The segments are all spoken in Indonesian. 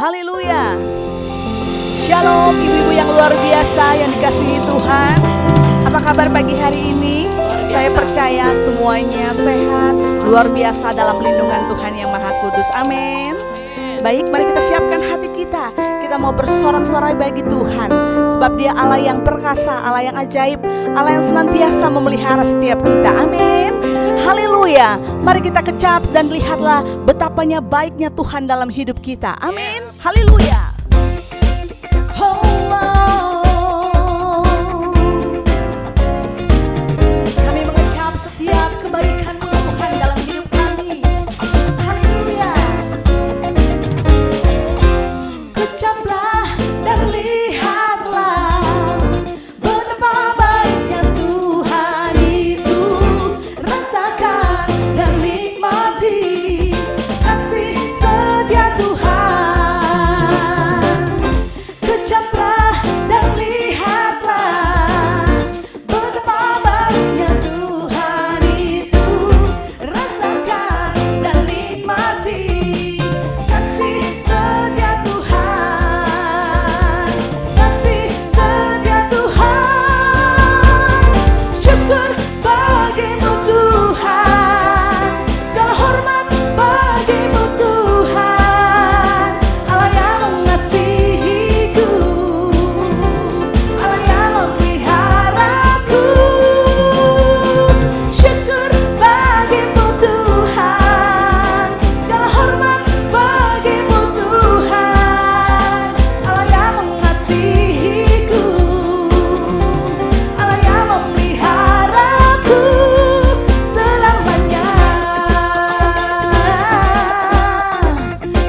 Haleluya. Shalom ibu-ibu yang luar biasa yang dikasihi Tuhan. Apa kabar pagi hari ini? Saya percaya semuanya sehat, luar biasa dalam lindungan Tuhan yang Maha Kudus. Amin. Baik, mari kita siapkan hati kita. Kita mau bersorak-sorai bagi Tuhan, sebab Dia Allah yang perkasa, Allah yang ajaib, Allah yang senantiasa memelihara setiap kita. Amin. Haleluya. Mari kita kecap dan lihatlah betapanya baiknya Tuhan dalam hidup kita. Amin. Haleluya. Kami mengecap setiap kebaikan Tuhan dalam hidup kami. Haleluya. Kecaplah dan lihatlah betapa baiknya Tuhan itu. Rasakan dan nikmati kasih setia Tuhan. Kecaplah dan lihatlah betapa baiknya Tuhan itu. Rasakan dan nikmati kasih setia Tuhan. Kasih setia Tuhan. Syukur bagimu Tuhan, segala hormat bagimu Tuhan. Allah yang mengasihiku, Allah yang memeliharaku. Syukur bagimu Tuhan, segala hormat bagimu Tuhan. Allah yang mengasihiku, Allah yang memeliharaku selamanya.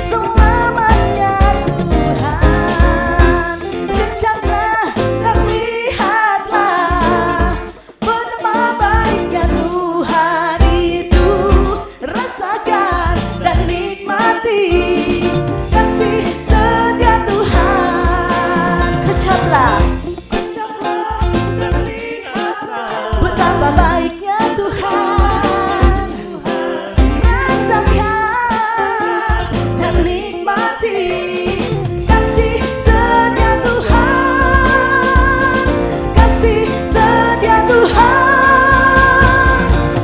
Selamanya Tuhan. Kecaplah dan lihatlah betapa baiknya Tuhan itu. Rasakan dan nikmati kasih setia Tuhan. Kecaplah dan lihatlah betapa baiknya Tuhan. Rasakan dan nikmati kasih setia Tuhan. Kasih setia Tuhan.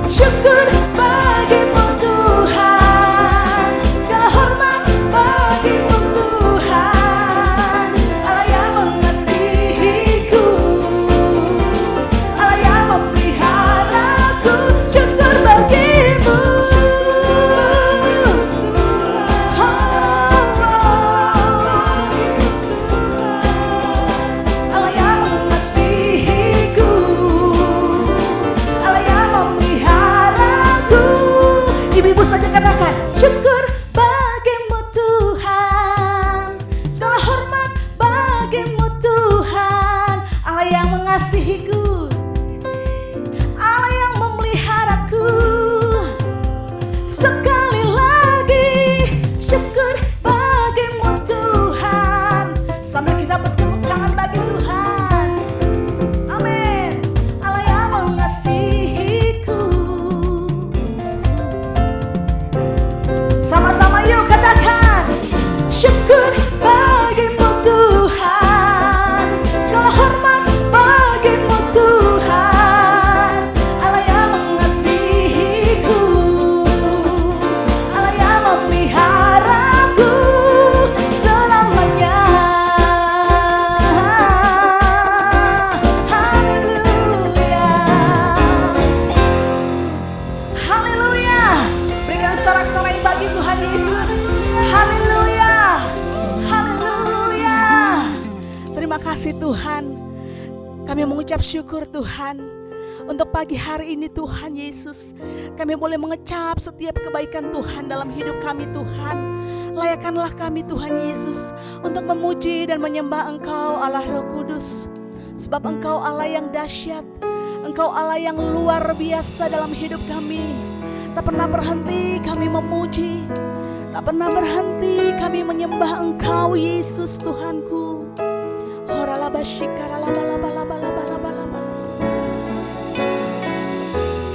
Syukur bagimu Tuhan, segala hormat bagimu Tuhan. Allah yang mengasihiku, Allah yang memeliharaku. Syukur bagimu. Allah yang mengasihiku, Allah yang memeliharaku. Ibu-ibu saja katakan, syukur bagimu Tuhan, segala hormat bagimu Tuhan. Allah yang mengasihiku, Allah yang memeliharaku. Sekali lagi, syukur bagimu Tuhan. Sambil kita bertepuk tangan bagi Tuhan. Amin. Allah yang mengasihiku. Sama-sama yuk katakan, syukur bagimu Tuhan, segala hormat bagimu Tuhan. Allah yang mengasihiku, Allah yang memeliharaku selamanya. Haleluya. Haleluya. Berikan sorak-sorai bagi Tuhan Yesus. Haleluya. Haleluya. Terima kasih Tuhan. Kami mengucap syukur Tuhan untuk pagi hari ini Tuhan Yesus. Kami boleh mengecap setiap kebaikan Tuhan dalam hidup kami Tuhan. Layakanlah kami Tuhan Yesus untuk memuji dan menyembah Engkau Allah Roh Kudus. Sebab Engkau Allah yang dahsyat, Engkau Allah yang luar biasa dalam hidup kami. Tak pernah berhenti kami memuji, tak pernah berhenti kami menyembah Engkau Yesus Tuhanku. Horalabashikaralalabalabalabalabalabala.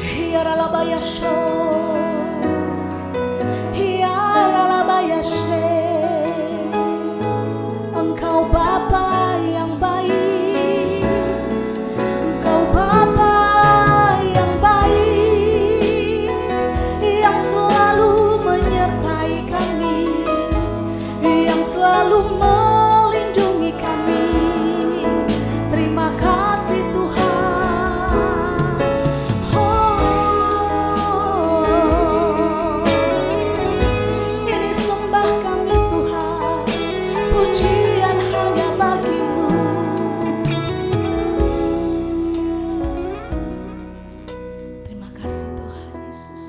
Hiaralabayasho, hiaralabayashe. melindungi kami. Terima kasih Tuhan. Oh, ini sembah kami Tuhan, pujian hanya bagimu. Terima kasih Tuhan Yesus.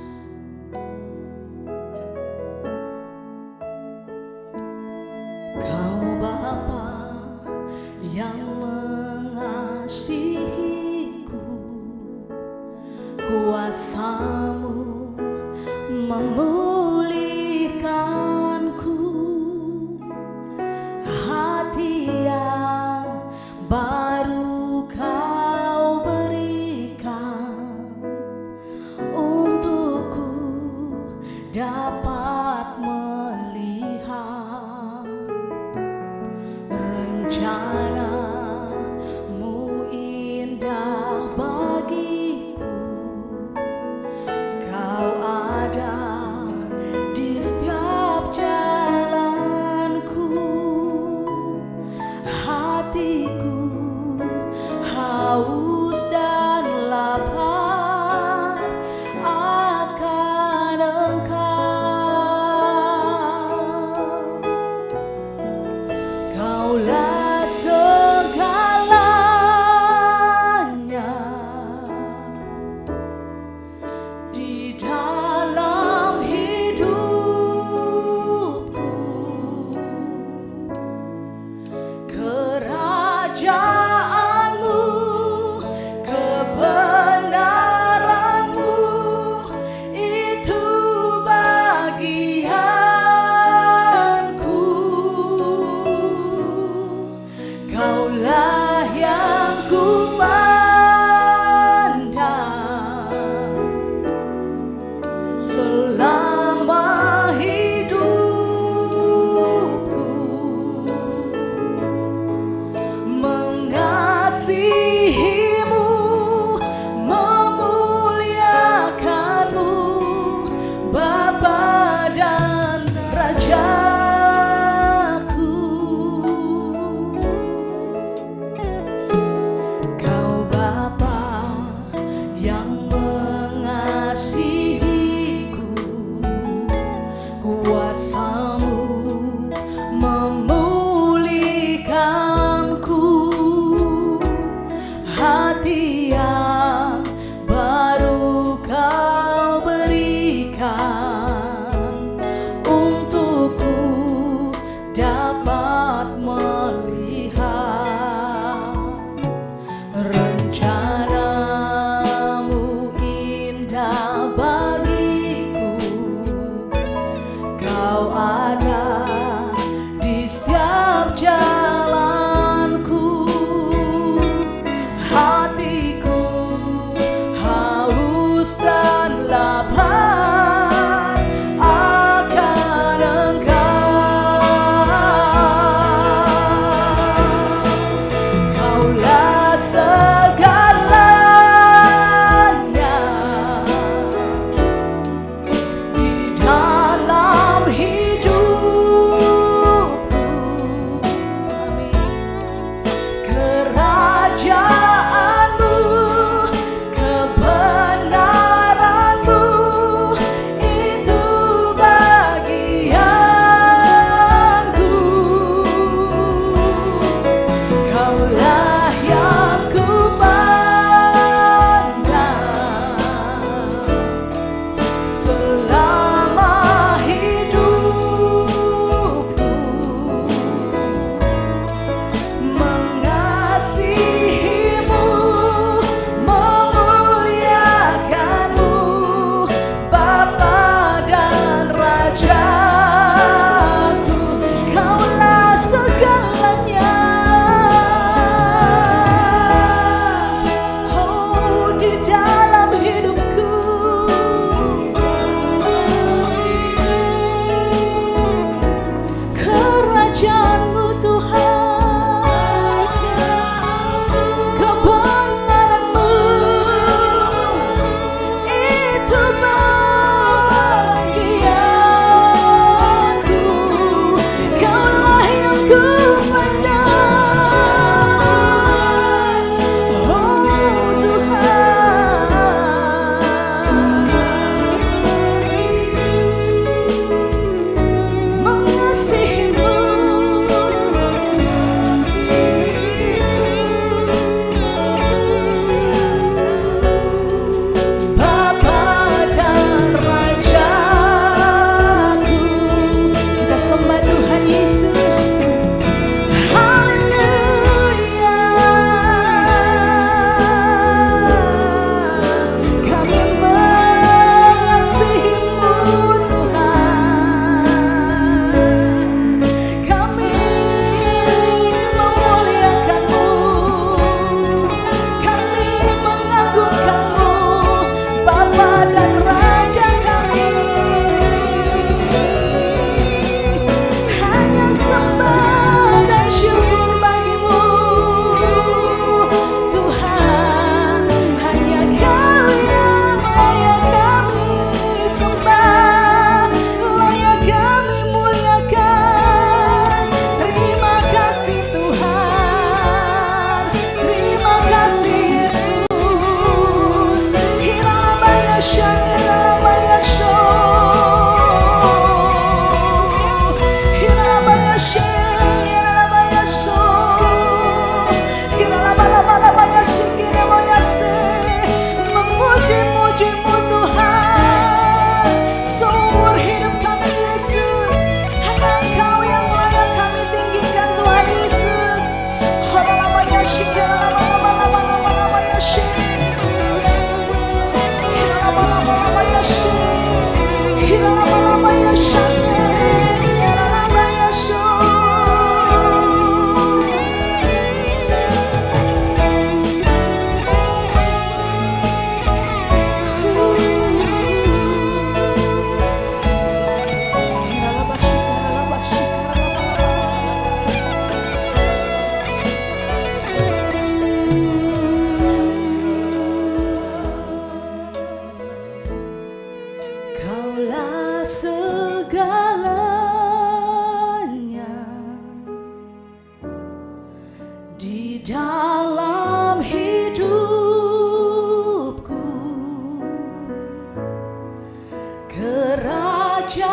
Kau Bapa yang mengasihiku, kuasa-Mu memulihkanku, hati yang baru Kau berikan untukku dapat melihat rencana-Mu indah bagiku. Kau ada di setiap jalanku. Hatiku haus dan lapar akan Engkau. Kaulah dalam hidupku, kerajaanmu,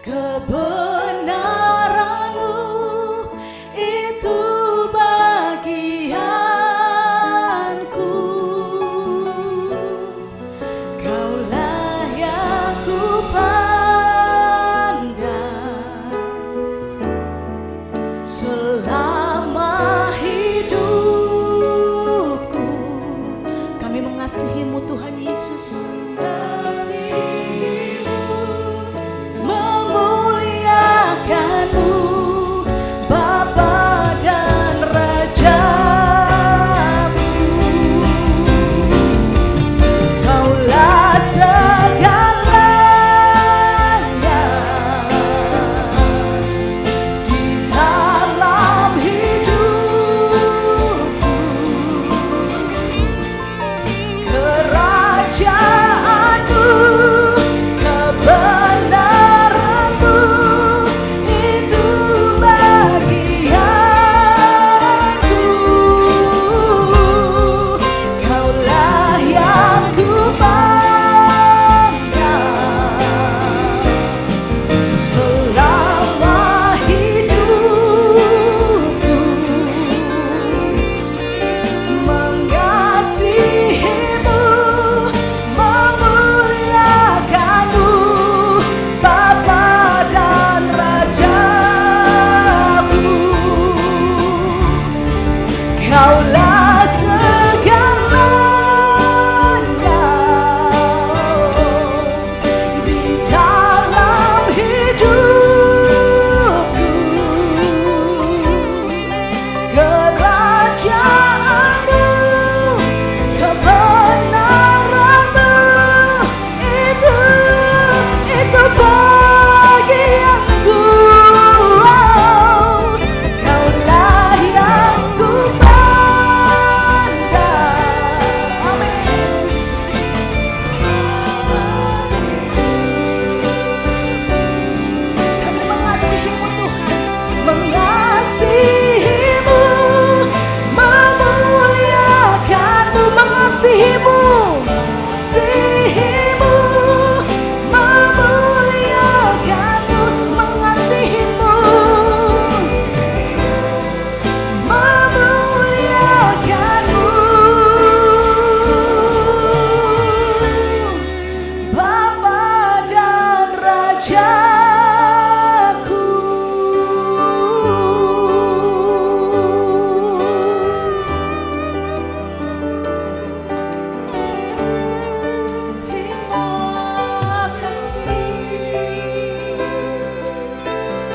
kebenaranmu, itu bagianku. Kaulah yang ku pandang selama hidupku. Kami mengasihi-Mu Tuhan Yesus, memuliakan-Mu Bapa dan Raja-Mu. Kaulah segalanya di dalam hidupku, kerajaanmu, kebenaranmu, itu bagianku. Kaulah yang ku pandang selama hidupku, mengasihi-Mu, memuliakan-Mu Bapa dan Raja-Mu. Kaulah segalanya di dalam hidupku, kerajaanmu, kebenaranmu, itu bagianku. Kaulah yang ku pandang. Amin. Kami mengasihi-Mu Tuhan, mengasihi-Mu, memuliakan-Mu, mengasihi-Mu, mengasihi-Mu, memuliakan-Mu, mengasihi-Mu, memuliakan-Mu, Bapa dan Rajaku.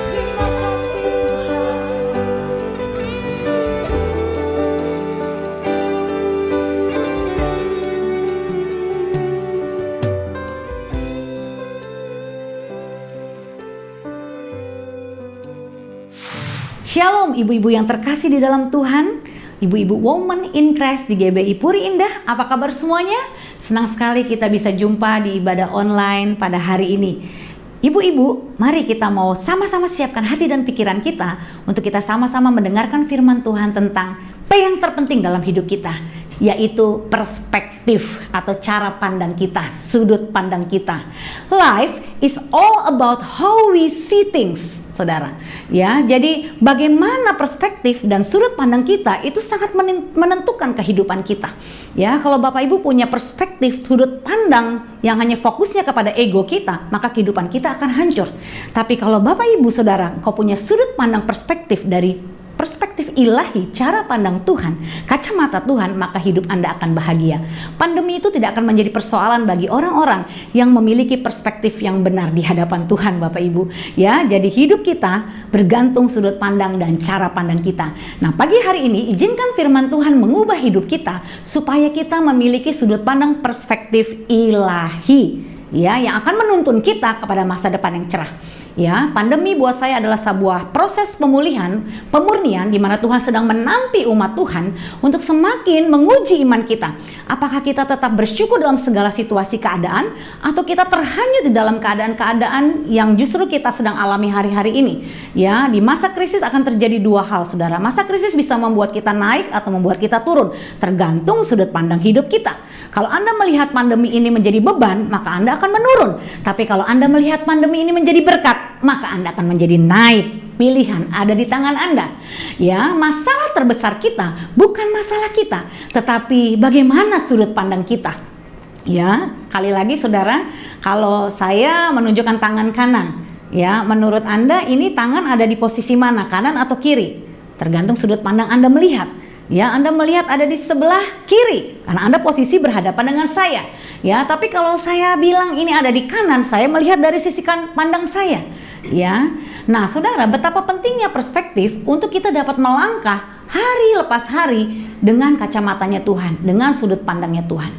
Terima kasih Tuhan. Shalom ibu-ibu yang terkasih di dalam Tuhan, ibu-ibu Women in Christ di GBI Puri Indah. Apa kabar semuanya? Senang sekali kita bisa jumpa di ibadah online pada hari ini. Ibu-ibu, mari kita mau sama-sama siapkan hati dan pikiran kita untuk kita sama-sama mendengarkan firman Tuhan tentang P yang terpenting dalam hidup kita, yaitu perspektif atau cara pandang kita, sudut pandang kita. Life is all about how we see things, saudara. Ya, jadi bagaimana perspektif dan sudut pandang kita itu sangat menentukan kehidupan kita. Ya, kalau Bapak Ibu punya perspektif sudut pandang yang hanya fokusnya kepada ego kita, maka kehidupan kita akan hancur. Tapi kalau Bapak Ibu Saudara, kau punya sudut pandang perspektif dari perspektif ilahi, cara pandang Tuhan, kacamata Tuhan, maka hidup Anda akan bahagia. Pandemi itu tidak akan menjadi persoalan bagi orang-orang yang memiliki perspektif yang benar di hadapan Tuhan, Bapak Ibu. Ya, jadi hidup kita bergantung sudut pandang dan cara pandang kita. Nah, pagi hari ini izinkan firman Tuhan mengubah hidup kita supaya kita memiliki sudut pandang perspektif ilahi, ya, yang akan menuntun kita kepada masa depan yang cerah. Ya, pandemi buat saya adalah sebuah proses pemulihan, pemurnian di mana Tuhan sedang menampi umat Tuhan untuk semakin menguji iman kita. Apakah kita tetap bersyukur dalam segala situasi keadaan atau kita terhanyut di dalam keadaan-keadaan yang justru kita sedang alami hari-hari ini. Ya, di masa krisis akan terjadi dua hal, Saudara. Masa krisis bisa membuat kita naik atau membuat kita turun, tergantung sudut pandang hidup kita. Kalau Anda melihat pandemi ini menjadi beban, maka Anda akan menurun. Tapi kalau Anda melihat pandemi ini menjadi berkat, maka Anda akan menjadi naik. Pilihan ada di tangan Anda. Ya, masalah terbesar kita bukan masalah kita, tetapi bagaimana sudut pandang kita. Ya, sekali lagi Saudara, kalau saya menunjukkan tangan kanan, ya, menurut Anda ini tangan ada di posisi mana, kanan atau kiri? Tergantung sudut pandang Anda melihat. Ya, Anda melihat ada di sebelah kiri karena Anda posisi berhadapan dengan saya. Ya, tapi kalau saya bilang ini ada di kanan, saya melihat dari sisi pandang saya. Ya. Nah, Saudara, betapa pentingnya perspektif untuk kita dapat melangkah hari lepas hari dengan kacamatanya Tuhan, dengan sudut pandangnya Tuhan.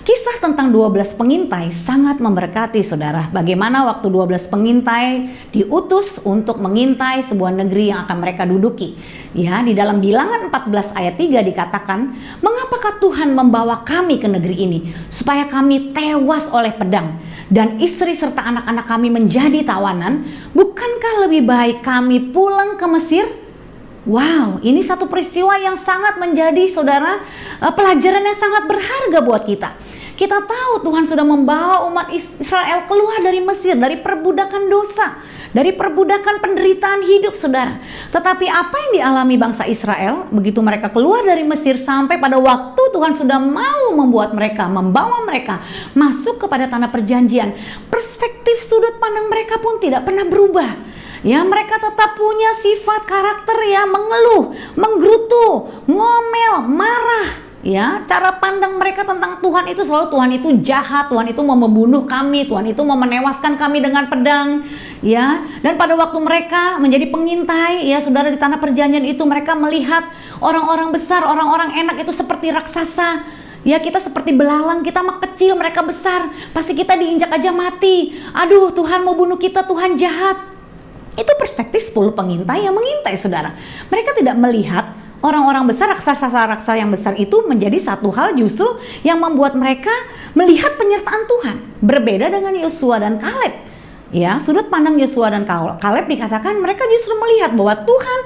Kisah tentang 12 pengintai sangat memberkati, Saudara. Bagaimana waktu 12 pengintai diutus untuk mengintai sebuah negeri yang akan mereka duduki. Ya, di dalam Bilangan 14 ayat 3 dikatakan, "Mengapakah Tuhan membawa kami ke negeri ini supaya kami tewas oleh pedang dan istri serta anak-anak kami menjadi tawanan? Bukankah lebih baik kami pulang ke Mesir?" Wow, ini satu peristiwa yang sangat menjadi, Saudara, pelajaran yang sangat berharga buat kita. Kita tahu Tuhan sudah membawa umat Israel keluar dari Mesir, dari perbudakan dosa, dari perbudakan penderitaan hidup, Saudara. Tetapi apa yang dialami bangsa Israel begitu mereka keluar dari Mesir sampai pada waktu Tuhan sudah mau membuat mereka, membawa mereka masuk kepada tanah perjanjian, perspektif sudut pandang mereka pun tidak pernah berubah. Ya, mereka tetap punya sifat karakter ya, mengeluh, menggerutu, ngomel, marah. Ya, cara pandang mereka tentang Tuhan itu selalu Tuhan itu jahat, Tuhan itu mau membunuh kami, Tuhan itu mau menewaskan kami dengan pedang. Ya, dan pada waktu mereka menjadi pengintai, ya Saudara, di tanah perjanjian itu mereka melihat orang-orang besar, orang-orang enak itu seperti raksasa. Ya, kita seperti belalang, kita mah kecil, mereka besar, pasti kita diinjak aja mati. Aduh, Tuhan mau bunuh kita, Tuhan jahat. Itu perspektif 10 pengintai yang mengintai, Saudara. Mereka tidak melihat orang-orang besar, raksasa-raksasa yang besar itu menjadi satu hal justru yang membuat mereka melihat penyertaan Tuhan. Berbeda dengan Yosua dan Kaleb. Ya, sudut pandang Yosua dan Kaleb dikatakan mereka justru melihat bahwa Tuhan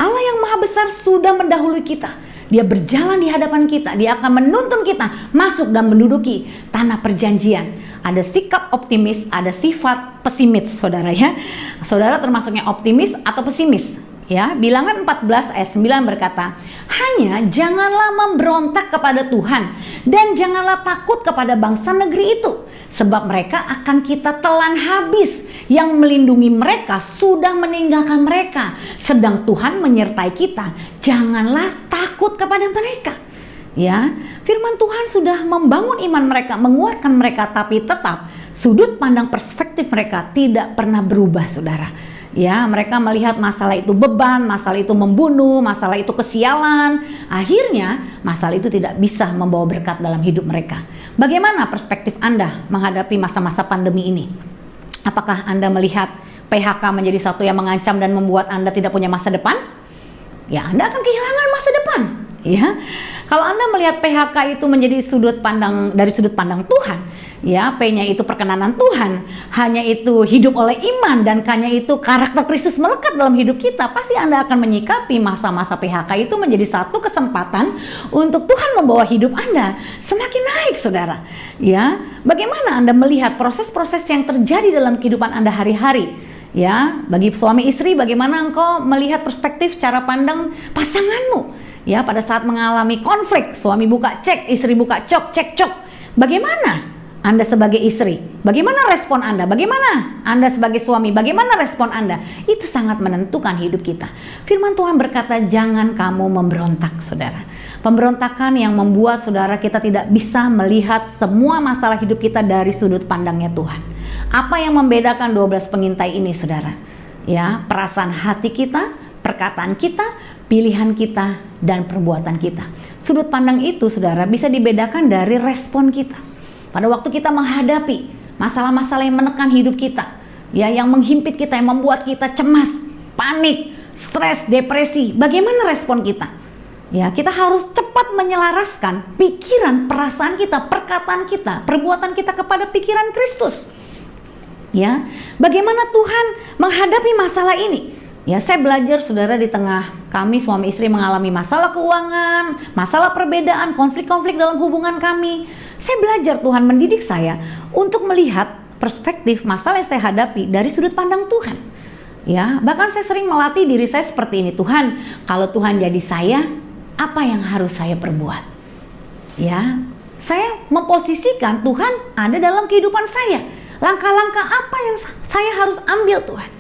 Allah yang Maha Besar sudah mendahului kita. Dia berjalan di hadapan kita, dia akan menuntun kita masuk dan menduduki tanah perjanjian. Ada sikap optimis, ada sifat pesimis, Saudara ya. Saudara termasuknya optimis atau pesimis? Ya, Bilangan 14 ayat 9 berkata, "Hanya janganlah memberontak kepada Tuhan dan janganlah takut kepada bangsa negeri itu, sebab mereka akan kita telan habis. Yang melindungi mereka sudah meninggalkan mereka, sedang Tuhan menyertai kita. Janganlah takut kepada mereka." Ya, firman Tuhan sudah membangun iman mereka, menguatkan mereka, tapi tetap sudut pandang perspektif mereka tidak pernah berubah, Saudara. Ya, mereka melihat masalah itu beban, masalah itu membunuh, masalah itu kesialan. Akhirnya, masalah itu tidak bisa membawa berkat dalam hidup mereka. Bagaimana perspektif Anda menghadapi masa-masa pandemi ini? Apakah Anda melihat PHK menjadi satu yang mengancam dan membuat Anda tidak punya masa depan? Ya, Anda akan kehilangan masa depan. Ya, kalau Anda melihat PHK itu menjadi dari sudut pandang Tuhan, ya, P-nya itu perkenanan Tuhan, hanya itu hidup oleh iman, dan K-nya itu karakter Kristus melekat dalam hidup kita, pasti Anda akan menyikapi masa-masa PHK itu menjadi satu kesempatan untuk Tuhan membawa hidup Anda semakin naik, Saudara. Ya, bagaimana Anda melihat proses-proses yang terjadi dalam kehidupan Anda hari-hari? Ya, bagi suami istri, bagaimana engkau melihat perspektif cara pandang pasanganmu? Ya, pada saat mengalami konflik, suami buka cek, istri buka cok, cek cok. Bagaimana Anda sebagai istri? Bagaimana respon Anda? Bagaimana Anda sebagai suami? Bagaimana respon Anda? Itu sangat menentukan hidup kita. Firman Tuhan berkata, jangan kamu memberontak, Saudara. Pemberontakan yang membuat Saudara kita tidak bisa melihat semua masalah hidup kita dari sudut pandangnya Tuhan. Apa yang membedakan 12 pengintai ini, Saudara? Ya, perasaan hati kita, perkataan kita, pilihan kita, dan perbuatan kita. Sudut pandang itu, Saudara, bisa dibedakan dari respon kita. Pada waktu kita menghadapi masalah-masalah yang menekan hidup kita, ya, yang menghimpit kita, yang membuat kita cemas, panik, stres, depresi. Bagaimana respon kita? Ya, kita harus cepat menyelaraskan pikiran, perasaan kita, perkataan kita, perbuatan kita kepada pikiran Kristus. Ya, bagaimana Tuhan menghadapi masalah ini? Ya, saya belajar saudara, di tengah kami suami istri mengalami masalah keuangan, masalah perbedaan, konflik-konflik dalam hubungan kami. Saya belajar Tuhan mendidik saya untuk melihat perspektif masalah yang saya hadapi dari sudut pandang Tuhan. Ya, bahkan saya sering melatih diri saya seperti ini. Tuhan, kalau Tuhan jadi saya, apa yang harus saya perbuat? Ya, saya memposisikan Tuhan ada dalam kehidupan saya. Langkah-langkah apa yang saya harus ambil Tuhan?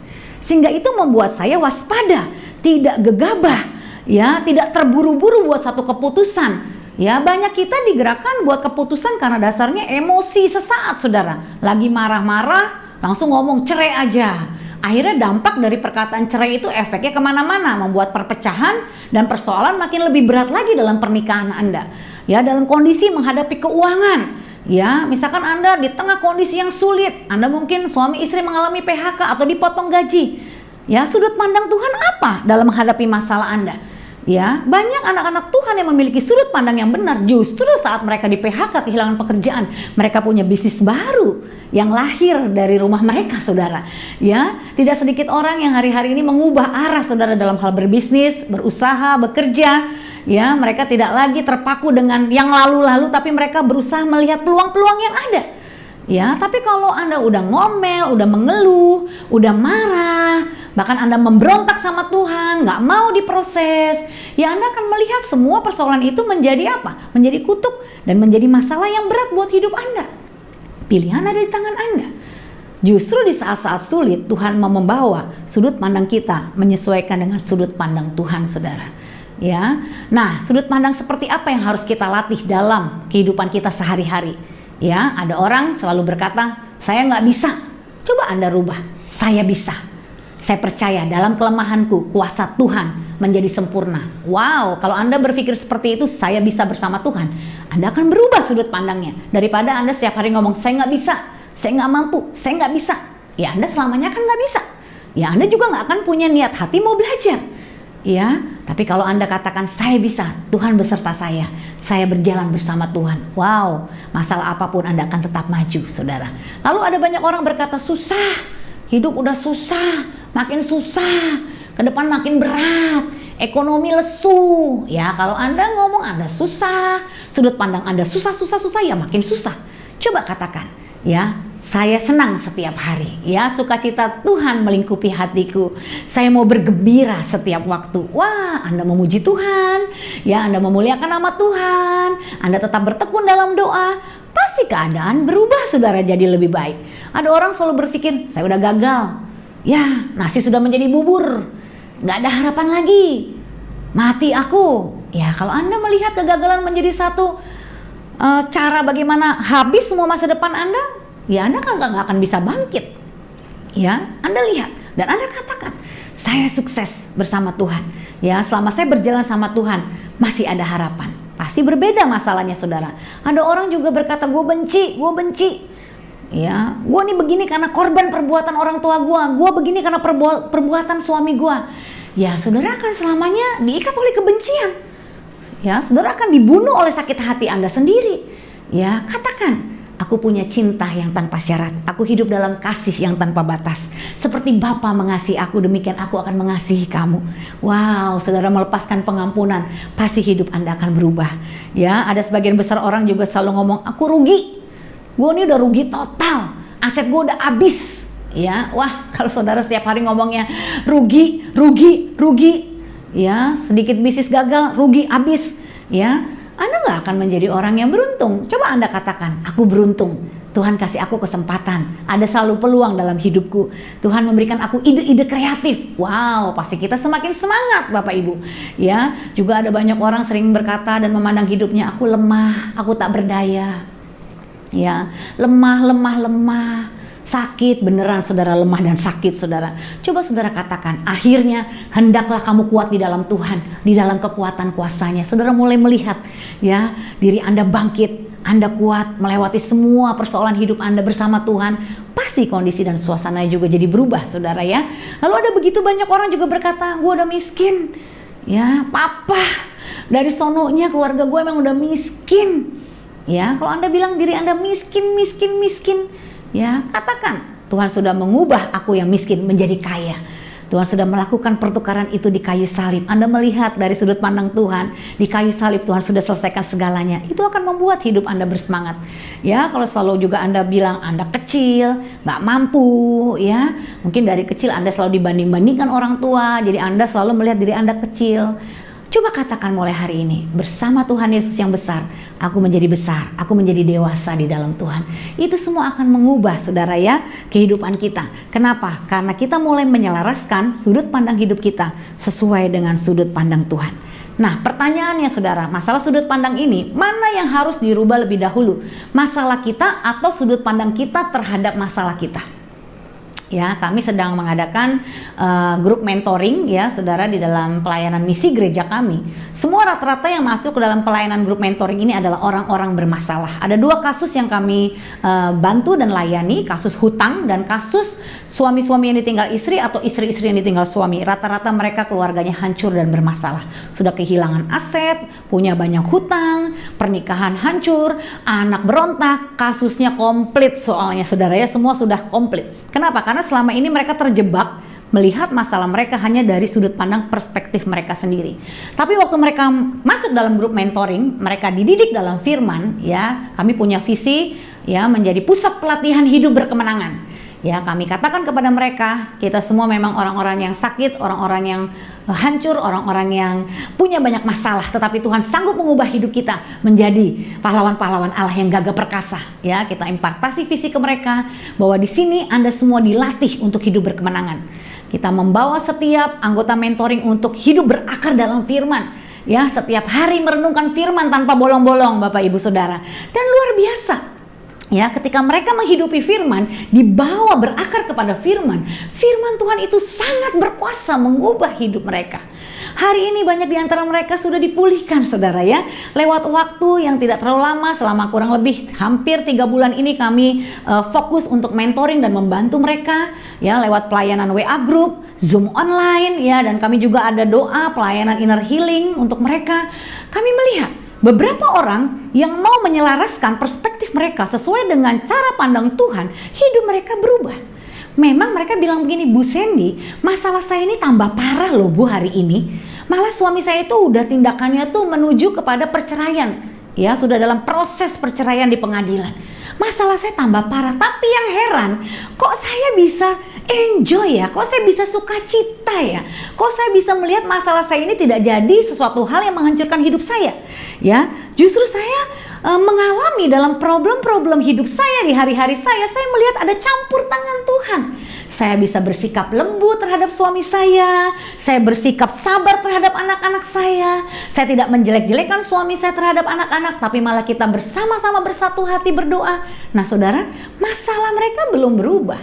Sehingga itu membuat saya waspada, tidak gegabah, ya, tidak terburu-buru buat satu keputusan. Ya, banyak kita digerakkan buat keputusan karena dasarnya emosi sesaat, saudara. Lagi marah-marah, langsung ngomong cerai aja. Akhirnya dampak dari perkataan cerai itu efeknya kemana-mana, membuat perpecahan dan persoalan makin lebih berat lagi dalam pernikahan Anda. Ya, dalam kondisi menghadapi keuangan. Ya, misalkan Anda di tengah kondisi yang sulit, Anda mungkin suami istri mengalami PHK atau dipotong gaji. Ya, sudut pandang Tuhan apa dalam menghadapi masalah Anda? Ya, banyak anak-anak Tuhan yang memiliki sudut pandang yang benar. Justru saat mereka di PHK, kehilangan pekerjaan, mereka punya bisnis baru yang lahir dari rumah mereka, saudara. Ya, tidak sedikit orang yang hari-hari ini mengubah arah, saudara, dalam hal berbisnis, berusaha, bekerja. Ya, mereka tidak lagi terpaku dengan yang lalu-lalu, tapi mereka berusaha melihat peluang-peluang yang ada. Ya, tapi kalau Anda udah ngomel, udah mengeluh, udah marah, bahkan Anda memberontak sama Tuhan, nggak mau diproses, ya Anda akan melihat semua persoalan itu menjadi apa? Menjadi kutuk dan menjadi masalah yang berat buat hidup Anda. Pilihan ada di tangan Anda. Justru di saat-saat sulit, Tuhan mau membawa sudut pandang kita menyesuaikan dengan sudut pandang Tuhan, saudara. Ya, nah, sudut pandang seperti apa yang harus kita latih dalam kehidupan kita sehari-hari? Ya, ada orang selalu berkata, saya nggak bisa. Coba Anda rubah, saya bisa. Saya percaya dalam kelemahanku, kuasa Tuhan menjadi sempurna. Wow, kalau Anda berpikir seperti itu, saya bisa bersama Tuhan, Anda akan berubah sudut pandangnya. Daripada Anda setiap hari ngomong, saya nggak bisa, saya nggak mampu, saya nggak bisa. Ya, Anda selamanya kan nggak bisa. Ya, Anda juga nggak akan punya niat hati mau belajar. Ya, tapi kalau Anda katakan, saya bisa, Tuhan beserta saya berjalan bersama Tuhan. Wow, masalah apapun Anda akan tetap maju, saudara. Lalu ada banyak orang berkata, susah, hidup udah susah, makin susah, ke depan makin berat, ekonomi lesu. Ya, kalau Anda ngomong Anda susah, sudut pandang Anda susah, ya makin susah. Coba katakan, ya, saya senang setiap hari, ya, sukacita Tuhan melingkupi hatiku. Saya mau bergembira setiap waktu. Wah, Anda memuji Tuhan, ya, Anda memuliakan nama Tuhan, Anda tetap bertekun dalam doa, pasti keadaan berubah, saudara, jadi lebih baik. Ada orang selalu berpikir, saya udah gagal, ya, nasi sudah menjadi bubur, nggak ada harapan lagi, mati aku. Ya, kalau Anda melihat kegagalan menjadi satu cara bagaimana habis semua masa depan Anda, ya Anda kan nggak akan bisa bangkit. Ya, Anda lihat dan Anda katakan, saya sukses bersama Tuhan. Ya, selama saya berjalan sama Tuhan, masih ada harapan. Pasti berbeda masalahnya, saudara. Ada orang juga berkata, gue benci. Ya, gue nih begini karena korban perbuatan orang tua gue begini karena perbuatan suami gue. Ya, saudara akan selamanya diikat oleh kebencian. Ya, saudara akan dibunuh oleh sakit hati Anda sendiri. Ya, katakan, aku punya cinta yang tanpa syarat. Aku hidup dalam kasih yang tanpa batas. Seperti Bapa mengasihi aku, demikian aku akan mengasihi kamu. Wow, saudara melepaskan pengampunan, pasti hidup Anda akan berubah. Ya, ada sebagian besar orang juga selalu ngomong, aku rugi. Gue ini udah rugi total. Aset gue udah habis. Ya, wah, kalau saudara setiap hari ngomongnya rugi. Ya, sedikit bisnis gagal, rugi, habis. Ya, Anda nggak akan menjadi orang yang beruntung. Coba Anda katakan, aku beruntung. Tuhan kasih aku kesempatan. Ada selalu peluang dalam hidupku. Tuhan memberikan aku ide-ide kreatif. Wow, pasti kita semakin semangat, Bapak Ibu. Ya, juga ada banyak orang sering berkata dan memandang hidupnya, aku lemah, aku tak berdaya. Ya, lemah. Sakit, beneran saudara, lemah dan sakit, saudara. Coba saudara katakan, akhirnya hendaklah kamu kuat di dalam Tuhan, di dalam kekuatan kuasanya. Saudara mulai melihat, ya, diri Anda bangkit, Anda kuat melewati semua persoalan hidup Anda bersama Tuhan, pasti kondisi dan suasananya juga jadi berubah, saudara ya. Lalu ada begitu banyak orang juga berkata, gue udah miskin. Ya, papa, dari sononya keluarga gue emang udah miskin. Ya, kalau Anda bilang diri Anda miskin, ya katakan, Tuhan sudah mengubah aku yang miskin menjadi kaya. Tuhan sudah melakukan pertukaran itu di kayu salib. Anda melihat dari sudut pandang Tuhan, di kayu salib Tuhan sudah selesaikan segalanya. Itu akan membuat hidup Anda bersemangat. Ya, kalau selalu juga Anda bilang Anda kecil, gak mampu, ya. Mungkin dari kecil Anda selalu dibanding-bandingkan orang tua, jadi Anda selalu melihat diri Anda kecil. Coba katakan mulai hari ini, bersama Tuhan Yesus yang besar, aku menjadi besar, aku menjadi dewasa di dalam Tuhan. Itu semua akan mengubah, saudara ya, kehidupan kita. Kenapa? Karena kita mulai menyelaraskan sudut pandang hidup kita sesuai dengan sudut pandang Tuhan. Nah, pertanyaannya saudara, masalah sudut pandang ini, mana yang harus dirubah lebih dahulu? Masalah kita atau sudut pandang kita terhadap masalah kita? Ya, kami sedang mengadakan grup mentoring ya, saudara, di dalam pelayanan misi gereja kami. Semua rata-rata yang masuk ke dalam pelayanan grup mentoring ini adalah orang-orang bermasalah. Ada 2 kasus yang kami bantu dan layani, kasus hutang dan kasus suami-suami yang ditinggal istri atau istri-istri yang ditinggal suami. Rata-rata mereka keluarganya hancur dan bermasalah. Sudah kehilangan aset, punya banyak hutang, pernikahan hancur, anak berontak, kasusnya komplit soalnya, saudara ya, semua sudah komplit. Kenapa? Karena selama ini mereka terjebak melihat masalah mereka hanya dari sudut pandang perspektif mereka sendiri. Tapi waktu mereka masuk dalam grup mentoring, mereka dididik dalam firman, ya, kami punya visi ya menjadi pusat pelatihan hidup berkemenangan. Ya, kami katakan kepada mereka, kita semua memang orang-orang yang sakit, orang-orang yang hancur, orang-orang yang punya banyak masalah, tetapi Tuhan sanggup mengubah hidup kita menjadi pahlawan-pahlawan Allah yang gagah perkasa. Ya, kita impartasi visi ke mereka bahwa di sini Anda semua dilatih untuk hidup berkemenangan. Kita membawa setiap anggota mentoring untuk hidup berakar dalam firman. Ya, setiap hari merenungkan firman tanpa bolong-bolong, Bapak Ibu Saudara. Dan luar biasa. Ya, ketika mereka menghidupi firman, dibawa berakar kepada firman, firman Tuhan itu sangat berkuasa mengubah hidup mereka. Hari ini banyak di antara mereka sudah dipulihkan, saudara ya, lewat waktu yang tidak terlalu lama, selama kurang lebih hampir 3 bulan ini kami fokus untuk mentoring dan membantu mereka ya lewat pelayanan WA group, Zoom online ya, dan kami juga ada doa pelayanan inner healing untuk mereka. Kami melihat beberapa orang yang mau menyelaraskan perspektif mereka sesuai dengan cara pandang Tuhan, hidup mereka berubah. Memang mereka bilang begini, Bu Sandy, masalah saya ini tambah parah loh Bu hari ini. Malah suami saya itu udah tindakannya tuh menuju kepada perceraian. Ya, sudah dalam proses perceraian di pengadilan. Masalah saya tambah parah, tapi yang heran, kok saya bisa enjoy ya, kok saya bisa sukacita ya, kok saya bisa melihat masalah saya ini tidak jadi sesuatu hal yang menghancurkan hidup saya. Ya, justru saya mengalami dalam problem-problem hidup saya di hari-hari saya melihat ada campur tangan Tuhan. Saya bisa bersikap lembut terhadap suami saya bersikap sabar terhadap anak-anak saya tidak menjelek-jelekan suami saya terhadap anak-anak, tapi malah kita bersama-sama bersatu hati berdoa. Nah saudara, masalah mereka belum berubah.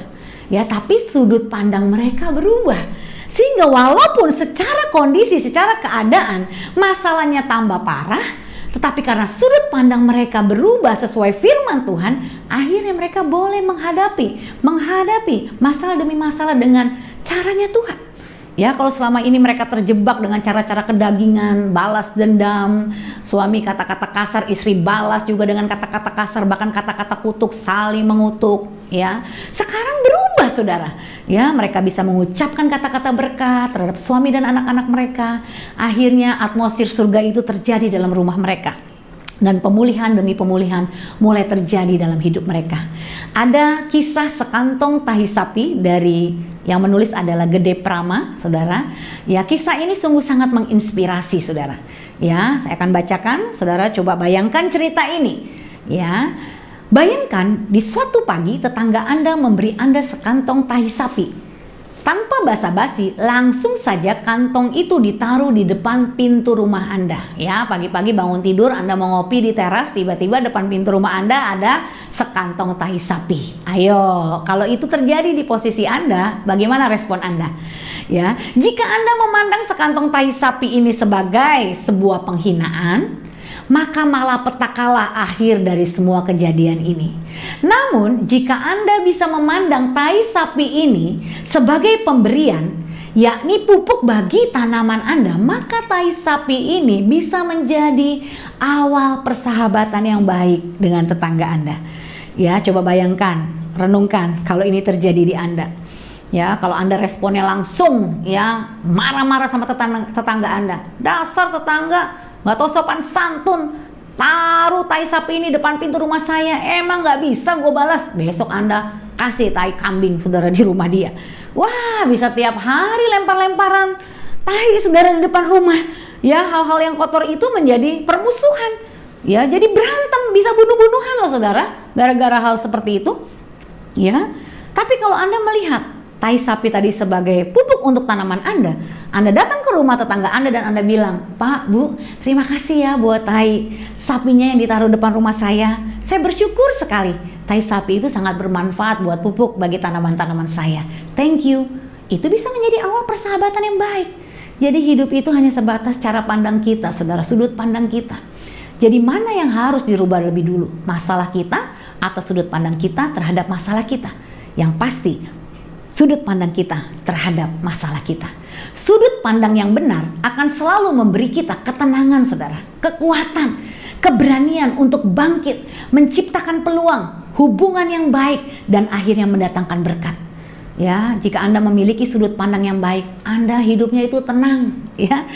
Ya, tapi sudut pandang mereka berubah. Sehingga walaupun secara kondisi, secara keadaan masalahnya tambah parah, tetapi karena sudut pandang mereka berubah sesuai firman Tuhan, akhirnya mereka boleh menghadapi masalah demi masalah dengan caranya Tuhan. Ya, kalau selama ini mereka terjebak dengan cara-cara kedagingan, balas dendam, suami kata-kata kasar, istri balas juga dengan kata-kata kasar, bahkan kata-kata kutuk, saling mengutuk. Ya, sekarang berubah saudara. Ya, mereka bisa mengucapkan kata-kata berkat terhadap suami dan anak-anak mereka. Akhirnya atmosfer surga itu terjadi dalam rumah mereka. Dan pemulihan demi pemulihan mulai terjadi dalam hidup mereka. Ada kisah sekantong tahi sapi dari yang menulis adalah Gede Prama, saudara. Ya, kisah ini sungguh sangat menginspirasi, saudara. Ya, saya akan bacakan, saudara coba bayangkan cerita ini. Ya, bayangkan di suatu pagi tetangga Anda memberi Anda sekantong tahi sapi. Tanpa basa-basi, langsung saja kantong itu ditaruh di depan pintu rumah Anda. Ya, pagi-pagi bangun tidur, Anda mau ngopi di teras, tiba-tiba depan pintu rumah Anda ada sekantong tahi sapi. Ayo, kalau itu terjadi di posisi Anda, bagaimana respon Anda? Ya, jika Anda memandang sekantong tahi sapi ini sebagai sebuah penghinaan, maka malapetakalah akhir dari semua kejadian ini. Namun, jika Anda bisa memandang tai sapi ini sebagai pemberian, yakni pupuk bagi tanaman Anda, maka tai sapi ini bisa menjadi awal persahabatan yang baik dengan tetangga Anda. Ya, coba bayangkan, renungkan kalau ini terjadi di Anda. Ya, kalau Anda responnya langsung, ya, marah-marah sama tetangga Anda. Dasar tetangga, nggak tahu sopan santun, taruh tai sapi ini depan pintu rumah saya, emang nggak bisa gue balas. Besok Anda kasih tai kambing saudara di rumah dia. Wah, bisa tiap hari lempar-lemparan tai saudara di depan rumah. Ya, hal-hal yang kotor itu menjadi permusuhan. Ya, jadi berantem, bisa bunuh-bunuhan loh saudara, gara-gara hal seperti itu. Ya, tapi kalau Anda melihat tai sapi tadi sebagai pupuk untuk tanaman Anda datang ke rumah tetangga Anda dan Anda bilang, "Pak, Bu, terima kasih ya buat tai sapinya yang ditaruh depan rumah saya. Saya bersyukur sekali. Tai sapi itu sangat bermanfaat buat pupuk bagi tanaman-tanaman saya. Thank you." Itu bisa menjadi awal persahabatan yang baik. Jadi hidup itu hanya sebatas cara pandang kita, saudara, sudut pandang kita. Jadi mana yang harus dirubah lebih dulu? Masalah kita atau sudut pandang kita terhadap masalah kita? Yang pasti, sudut pandang kita terhadap masalah kita. Sudut pandang yang benar akan selalu memberi kita ketenangan saudara, kekuatan, keberanian untuk bangkit, menciptakan peluang, hubungan yang baik, dan akhirnya mendatangkan berkat. Ya, jika Anda memiliki sudut pandang yang baik, Anda hidupnya itu tenang. Ya,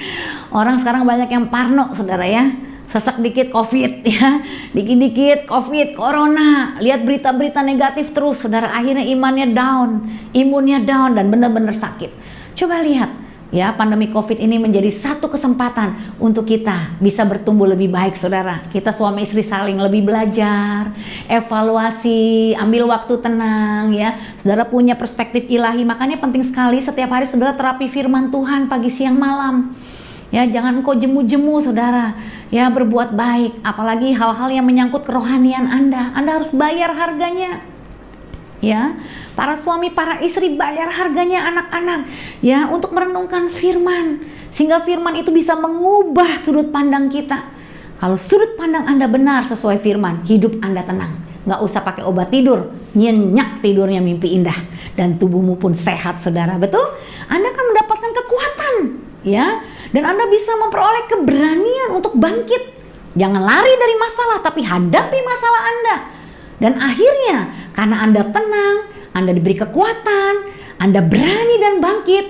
orang sekarang banyak yang parno saudara ya. Sesak dikit COVID ya, dikit-dikit COVID, corona, lihat berita-berita negatif terus, saudara, akhirnya imannya down, imunnya down, dan benar-benar sakit. Coba lihat ya, pandemi COVID ini menjadi satu kesempatan untuk kita bisa bertumbuh lebih baik saudara. Kita suami istri saling lebih belajar, evaluasi, ambil waktu tenang ya. Saudara punya perspektif ilahi, makanya penting sekali setiap hari saudara terapi firman Tuhan pagi, siang, malam. Ya, jangan kok jemu-jemu saudara. Ya, berbuat baik, apalagi hal-hal yang menyangkut kerohanian Anda harus bayar harganya. Ya, para suami, para istri bayar harganya anak-anak ya untuk merenungkan firman, sehingga firman itu bisa mengubah sudut pandang kita. Kalau sudut pandang Anda benar sesuai firman, hidup Anda tenang. Nggak usah pakai obat tidur, nyenyak tidurnya, mimpi indah, dan tubuhmu pun sehat saudara. Betul? Anda akan mendapatkan kekuatan ya, dan Anda bisa memperoleh keberanian untuk bangkit. Jangan lari dari masalah, tapi hadapi masalah Anda. Dan akhirnya, karena Anda tenang, Anda diberi kekuatan, Anda berani dan bangkit,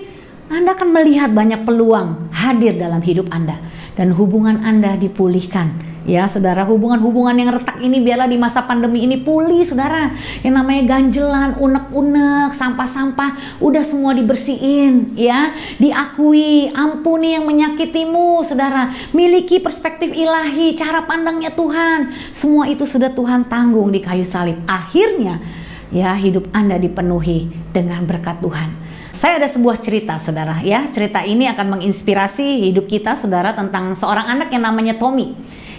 Anda akan melihat banyak peluang hadir dalam hidup Anda. Dan hubungan Anda dipulihkan. Ya saudara, hubungan-hubungan yang retak ini biarlah di masa pandemi ini pulih saudara. Yang namanya ganjelan, unek-unek, sampah-sampah udah semua dibersihin ya. Diakui, ampuni yang menyakitimu saudara. Miliki perspektif ilahi, cara pandangnya Tuhan. Semua itu sudah Tuhan tanggung di kayu salib. Akhirnya ya hidup Anda dipenuhi dengan berkat Tuhan. Saya ada sebuah cerita saudara ya. Cerita ini akan menginspirasi hidup kita saudara, tentang seorang anak yang namanya Tommy.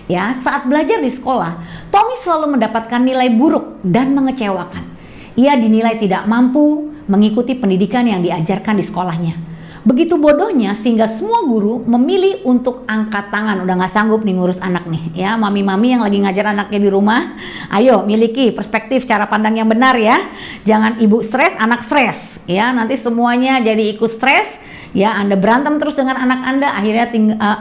Ya, saat belajar di sekolah, Tommy selalu mendapatkan nilai buruk dan mengecewakan. Ia dinilai tidak mampu mengikuti pendidikan yang diajarkan di sekolahnya. Begitu bodohnya sehingga semua guru memilih untuk angkat tangan. Udah gak sanggup nih ngurus anak nih. Ya, mami-mami yang lagi ngajar anaknya di rumah, ayo miliki perspektif cara pandang yang benar ya. Jangan ibu stres, anak stres. Ya, nanti semuanya jadi ikut stres. Ya, Anda berantem terus dengan anak Anda,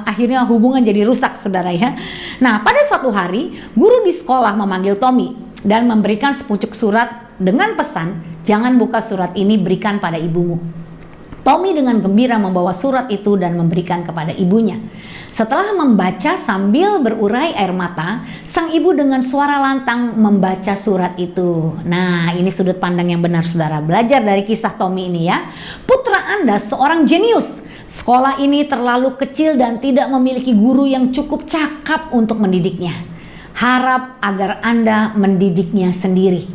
akhirnya hubungan jadi rusak saudara ya. Nah, pada suatu hari guru di sekolah memanggil Tommy dan memberikan sepucuk surat dengan pesan, jangan buka surat ini, berikan pada ibumu. Tommy dengan gembira membawa surat itu dan memberikan kepada ibunya. Setelah membaca sambil berurai air mata, sang ibu dengan suara lantang membaca surat itu. Nah, ini sudut pandang yang benar saudara. Belajar dari kisah Tommy ini ya. Putra Anda seorang jenius. Sekolah ini terlalu kecil dan tidak memiliki guru yang cukup cakap untuk mendidiknya. Harap agar Anda mendidiknya sendiri.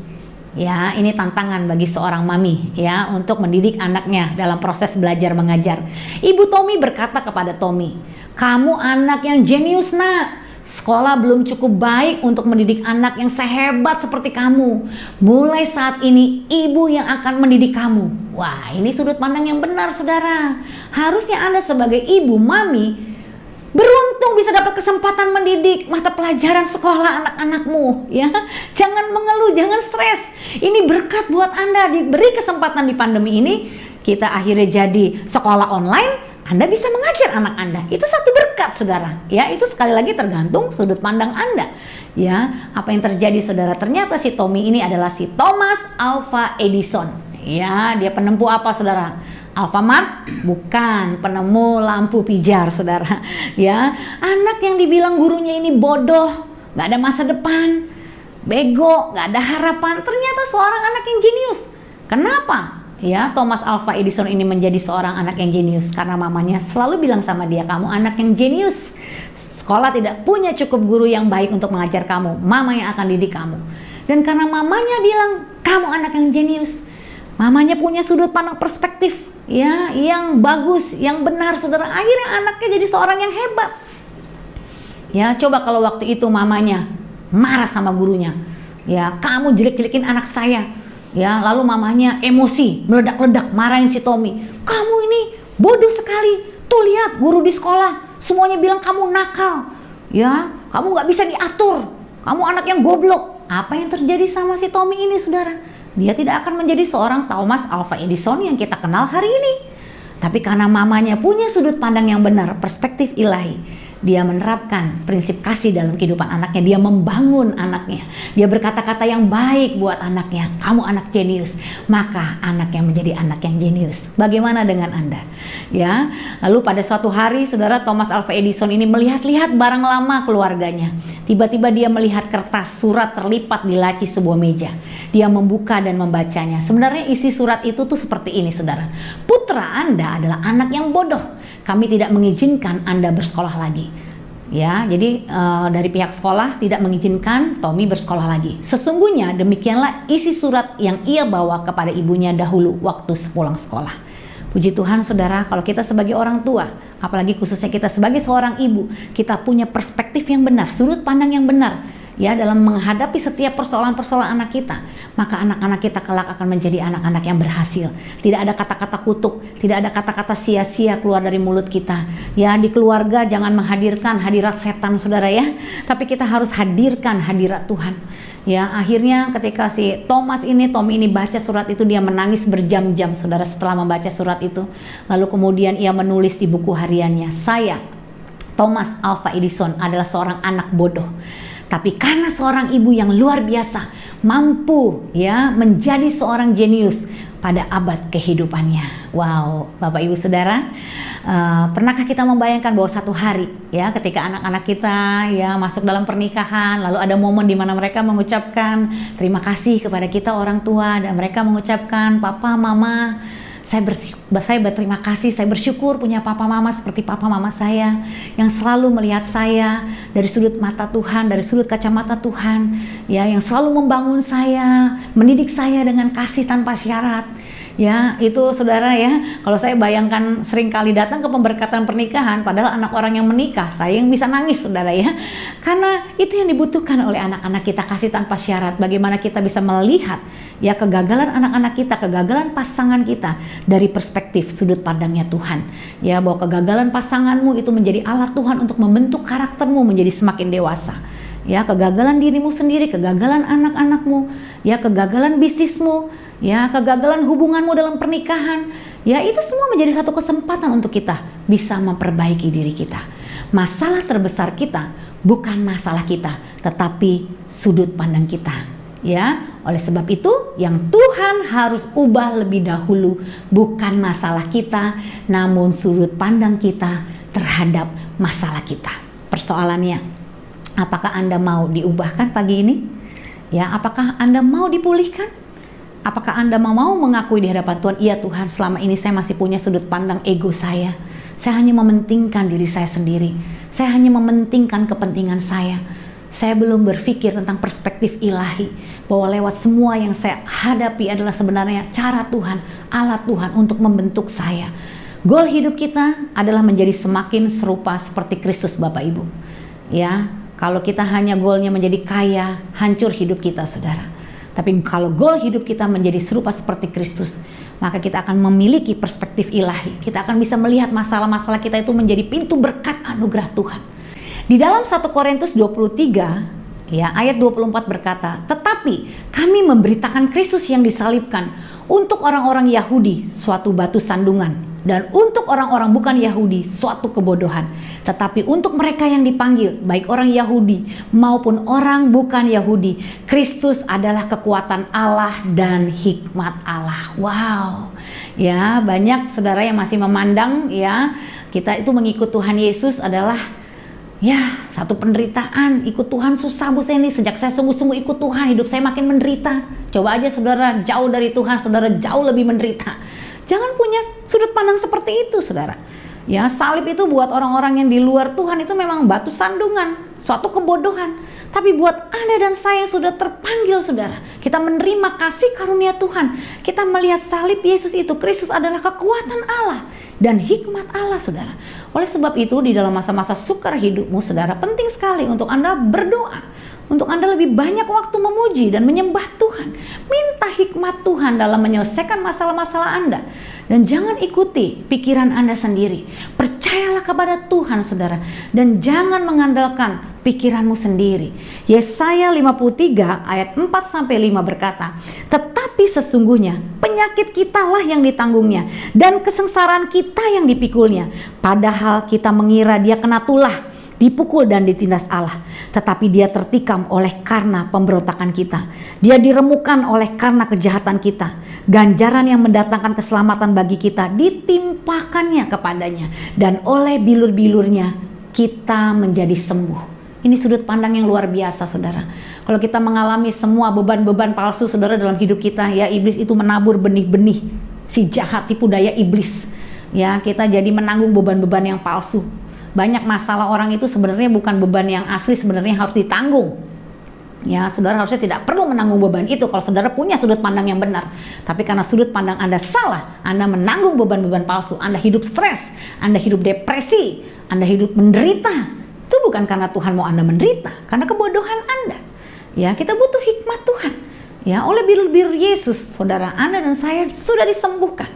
Ya, ini tantangan bagi seorang mami ya untuk mendidik anaknya dalam proses belajar mengajar. Ibu Tommy berkata kepada Tommy, "Kamu anak yang jenius nak. Sekolah belum cukup baik untuk mendidik anak yang sehebat seperti kamu. Mulai saat ini ibu yang akan mendidik kamu." Wah, ini sudut pandang yang benar saudara. Harusnya Anda sebagai ibu, mami, beruntung Untung bisa dapat kesempatan mendidik mata pelajaran sekolah anak-anakmu, ya. Jangan mengeluh, jangan stres. Ini berkat buat Anda, diberi kesempatan di pandemi ini, kita akhirnya jadi sekolah online. Anda bisa mengajar anak Anda. Itu satu berkat, saudara. Ya, itu sekali lagi tergantung sudut pandang Anda. Ya, apa yang terjadi, saudara? Ternyata si Tommy ini adalah si Thomas Alva Edison. Ya, dia penempuh apa, saudara? Alfamart? Bukan, penemu lampu pijar, saudara. Ya, anak yang dibilang gurunya ini bodoh, nggak ada masa depan, bego, nggak ada harapan. Ternyata seorang anak yang jenius. Kenapa? Ya, Thomas Alva Edison ini menjadi seorang anak yang jenius karena mamanya selalu bilang sama dia, kamu anak yang jenius. Sekolah tidak punya cukup guru yang baik untuk mengajar kamu, mama yang akan didik kamu. Dan karena mamanya bilang kamu anak yang jenius, mamanya punya sudut pandang perspektif, ya, yang bagus, yang benar, saudara. Akhirnya anaknya jadi seorang yang hebat. Ya, coba kalau waktu itu mamanya marah sama gurunya, ya, kamu jelek-jelekin anak saya. Ya, lalu mamanya emosi, meledak-ledak, marahin si Tommy. Kamu ini bodoh sekali. Tuh lihat guru di sekolah, semuanya bilang kamu nakal. Ya, kamu nggak bisa diatur. Kamu anak yang goblok. Apa yang terjadi sama si Tommy ini, saudara? Dia tidak akan menjadi seorang Thomas Alva Edison yang kita kenal hari ini. Tapi karena mamanya punya sudut pandang yang benar, perspektif ilahi, dia menerapkan prinsip kasih dalam kehidupan anaknya. Dia membangun anaknya. Dia berkata-kata yang baik buat anaknya. Kamu anak jenius. Maka anaknya menjadi anak yang jenius. Bagaimana dengan Anda? Ya, lalu pada suatu hari, saudara, Thomas Alva Edison ini melihat-lihat barang lama keluarganya. Tiba-tiba dia melihat kertas surat terlipat di laci sebuah meja. Dia membuka dan membacanya. Sebenarnya isi surat itu tuh seperti ini, saudara. Putra Anda adalah anak yang bodoh. Kami tidak mengizinkan Anda bersekolah lagi. Ya, jadi dari pihak sekolah tidak mengizinkan Tommy bersekolah lagi. Sesungguhnya demikianlah isi surat yang ia bawa kepada ibunya dahulu waktu sepulang sekolah. Puji Tuhan, saudara, kalau kita sebagai orang tua, apalagi khususnya kita sebagai seorang ibu, kita punya perspektif yang benar, sudut pandang yang benar, ya, dalam menghadapi setiap persoalan-persoalan anak kita, maka anak-anak kita kelak akan menjadi anak-anak yang berhasil. Tidak ada kata-kata kutuk, tidak ada kata-kata sia-sia keluar dari mulut kita. Ya, di keluarga jangan menghadirkan hadirat setan, saudara, ya, tapi kita harus hadirkan hadirat Tuhan. Ya, akhirnya ketika si Tommy ini baca surat itu, dia menangis berjam-jam, saudara, setelah membaca surat itu. Lalu kemudian ia menulis di buku hariannya, saya, Thomas Alva Edison, adalah seorang anak bodoh. Tapi karena seorang ibu yang luar biasa, mampu, ya, menjadi seorang jenius pada abad kehidupannya. Wow, Bapak Ibu Saudara, pernahkah kita membayangkan bahwa satu hari, ya, ketika anak-anak kita, ya, masuk dalam pernikahan, lalu ada momen di mana mereka mengucapkan terima kasih kepada kita orang tua, dan mereka mengucapkan, papa, mama, saya berterima kasih, saya bersyukur punya papa mama seperti papa mama saya yang selalu melihat saya dari sudut mata Tuhan, dari sudut kacamata Tuhan, ya, yang selalu membangun saya, mendidik saya dengan kasih tanpa syarat. Ya, itu, saudara, ya, kalau saya bayangkan sering kali datang ke pemberkatan pernikahan, padahal anak orang yang menikah, saya yang bisa nangis, saudara, ya, karena itu yang dibutuhkan oleh anak-anak kita, kasih tanpa syarat. Bagaimana kita bisa melihat, ya, kegagalan anak-anak kita, kegagalan pasangan kita dari perspektif sudut pandangnya Tuhan, ya, bahwa kegagalan pasanganmu itu menjadi alat Tuhan untuk membentuk karaktermu menjadi semakin dewasa. Ya, kegagalan dirimu sendiri, kegagalan anak-anakmu, ya, kegagalan bisnismu, ya, kegagalan hubunganmu dalam pernikahan, ya, itu semua menjadi satu kesempatan untuk kita bisa memperbaiki diri kita. Masalah terbesar kita bukan masalah kita, tetapi sudut pandang kita. Ya, oleh sebab itu yang Tuhan harus ubah lebih dahulu bukan masalah kita, namun sudut pandang kita terhadap masalah kita. Persoalannya, apakah Anda mau diubahkan pagi ini? Ya, apakah Anda mau dipulihkan? Apakah Anda mau mengakui di hadapan Tuhan, iya Tuhan, selama ini saya masih punya sudut pandang ego saya. Saya hanya mementingkan diri saya sendiri. Saya hanya mementingkan kepentingan saya. Saya belum berpikir tentang perspektif ilahi, bahwa lewat semua yang saya hadapi adalah sebenarnya cara Tuhan, alat Tuhan untuk membentuk saya. Goal hidup kita adalah menjadi semakin serupa seperti Kristus, Bapak Ibu. Ya, kalau kita hanya goalnya menjadi kaya, hancur hidup kita, saudara. Tapi kalau goal hidup kita menjadi serupa seperti Kristus, maka kita akan memiliki perspektif ilahi. Kita akan bisa melihat masalah-masalah kita itu menjadi pintu berkat anugerah Tuhan. Di dalam 1 Korintus 23 ya, ayat 24 berkata, "Tetapi kami memberitakan Kristus yang disalibkan, untuk orang-orang Yahudi suatu batu sandungan, dan untuk orang-orang bukan Yahudi suatu kebodohan. Tetapi untuk mereka yang dipanggil, baik orang Yahudi maupun orang bukan Yahudi, Kristus adalah kekuatan Allah dan hikmat Allah." Wow. Ya, banyak saudara yang masih memandang ya, kita itu mengikut Tuhan Yesus adalah ya satu penderitaan. Ikut Tuhan susah Bu Seni, sejak saya sungguh-sungguh ikut Tuhan hidup saya makin menderita. Coba aja saudara jauh dari Tuhan, saudara jauh lebih menderita. Jangan punya sudut pandang seperti itu saudara. Ya, salib itu buat orang-orang yang di luar Tuhan itu memang batu sandungan, suatu kebodohan. Tapi buat Anda dan saya yang sudah terpanggil saudara, kita menerima kasih karunia Tuhan, kita melihat salib Yesus itu, Kristus adalah kekuatan Allah dan hikmat Allah saudara. Oleh sebab itu di dalam masa-masa sukar hidupmu saudara, penting sekali untuk Anda berdoa, untuk Anda lebih banyak waktu memuji dan menyembah Tuhan. Minta hikmat Tuhan dalam menyelesaikan masalah-masalah Anda. Dan jangan ikuti pikiran Anda sendiri. Percayalah kepada Tuhan saudara, dan jangan mengandalkan pikiranmu sendiri. Yesaya 53 ayat 4-5 berkata, "Tetapi sesungguhnya penyakit kitalah yang ditanggungnya, dan kesengsaraan kita yang dipikulnya. Padahal kita mengira dia kena tulah, dipukul dan ditindas Allah, tetapi dia tertikam oleh karena pemberontakan kita. Dia diremukan oleh karena kejahatan kita. Ganjaran yang mendatangkan keselamatan bagi kita ditimpakannya kepadanya, dan oleh bilur-bilurnya kita menjadi sembuh." Ini sudut pandang yang luar biasa saudara. Kalau kita mengalami semua beban-beban palsu saudara dalam hidup kita, ya iblis itu menabur benih-benih si jahat, tipu daya iblis. Ya, kita jadi menanggung beban-beban yang palsu. Banyak masalah orang itu sebenarnya bukan beban yang asli, sebenarnya harus ditanggung. Ya, saudara harusnya tidak perlu menanggung beban itu kalau saudara punya sudut pandang yang benar. Tapi karena sudut pandang Anda salah, Anda menanggung beban-beban palsu. Anda hidup stres, Anda hidup depresi, Anda hidup menderita. Itu bukan karena Tuhan mau Anda menderita, karena kebodohan Anda. Ya, kita butuh hikmat Tuhan. Ya, oleh bilur-bilur Yesus, saudara, Anda dan saya sudah disembuhkan.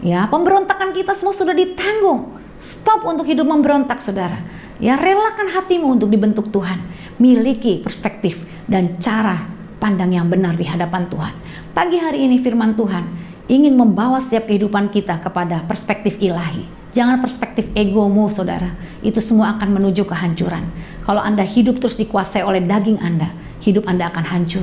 Ya, pemberontakan kita semua sudah ditanggung. Stop untuk hidup memberontak saudara. Ya, relakan hatimu untuk dibentuk Tuhan. Miliki perspektif dan cara pandang yang benar di hadapan Tuhan. Pagi hari ini firman Tuhan ingin membawa setiap kehidupan kita kepada perspektif ilahi. Jangan perspektif egomu saudara. Itu semua akan menuju kehancuran. Kalau Anda hidup terus dikuasai oleh daging Anda, hidup Anda akan hancur.